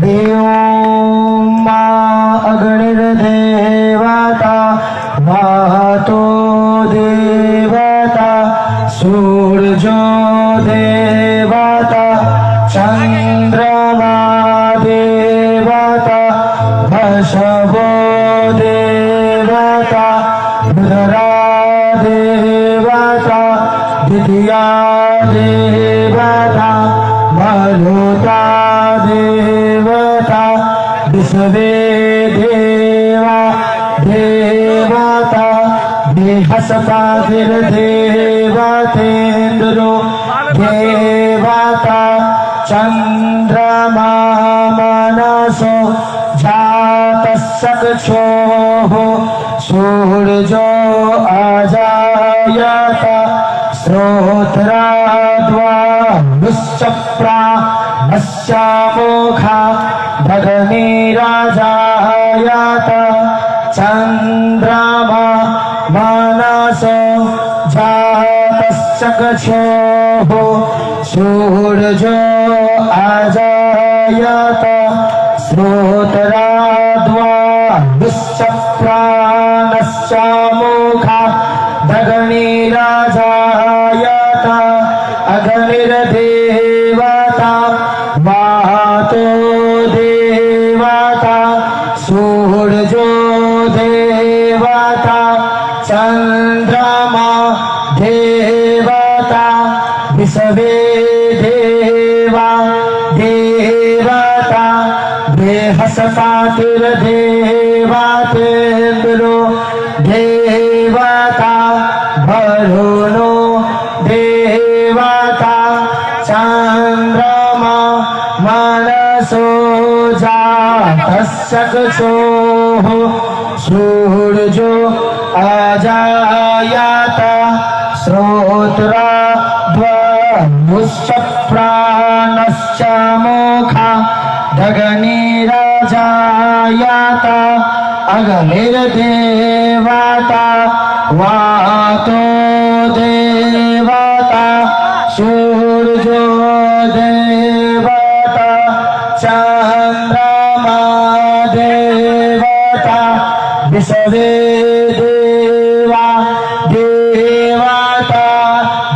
ॐ मा अग्निर्देवता वातो देवता सूर्यो देवता चन्द्रमा देवता वशवो देवता रुद्रा देवता द्वितीया देवता मरुता देवता विश्वे देवा देवता बृहस्पतिर्देवतेन्द्रो देवता चन्द्रमा मनसो जातस्सक्षोः सूर्यो अजायत श्रोत्राद्वा दुश्चप्राणस्यामुखा भगनीराजायत चन्द्रमा मनसो जातस्सक्षोः सूर्यो अजायत श्रोत्राद्वा दुश्चप्राणस्यामुखा भगनीराजायत अग्निर्देवता वातो देवता सूर्यो देवता चन्द्रमा देवता विश्वे देवा देवता बृहस्पतिर्देवतेन्द्रो देवता वरुणो देवता चन्द्रमा मनसो जातस्सक्षोः सूर्यो अजायत श्रोत्राद्वा गगनीराजायत अग्निर्देवता वातो देवता सूर्यो देवता चन्द्रमा देवता विश्वे देवा देवता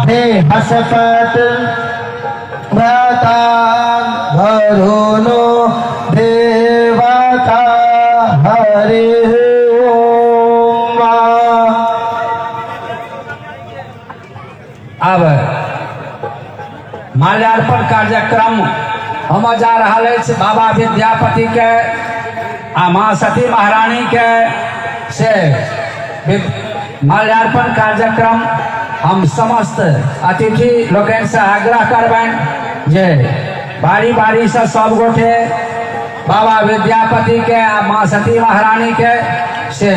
बृहस्पतिर्देवता वरुणो देवता हरि ओम। अब माल्यार्पण कार्यक्रम हम जा रहा है बाबा विद्यापति के आ माँ सती महारानी के से माल्यार्पण कार्यक्रम हम समस्त अतिथि लोगन से आग्रह करबन जे बारी बारी से सब गोटे बाबा विद्यापति के आ माँ सती महारानी के से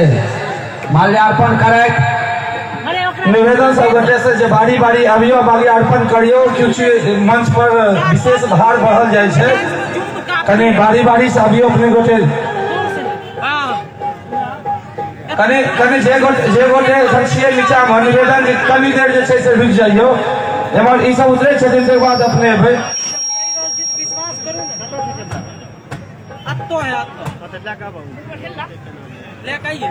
माल्यार्पण करे। निवेदन सब गोटे से जे बारी बारी अभियो माल्यार्पण करियो क्योंकि मंच पर विशेष भार बढ़ल जाय छे कने बारी बारी से अभियो अपने गोटे कने जे गोटे छिए नीचा में निवेदन कनी देर जे छै से रुक जाइयो एमर ई सब उतरे छथिन के बाद अपने एबै विश्वास करू ने अत्तो है अत्तो लेके आइए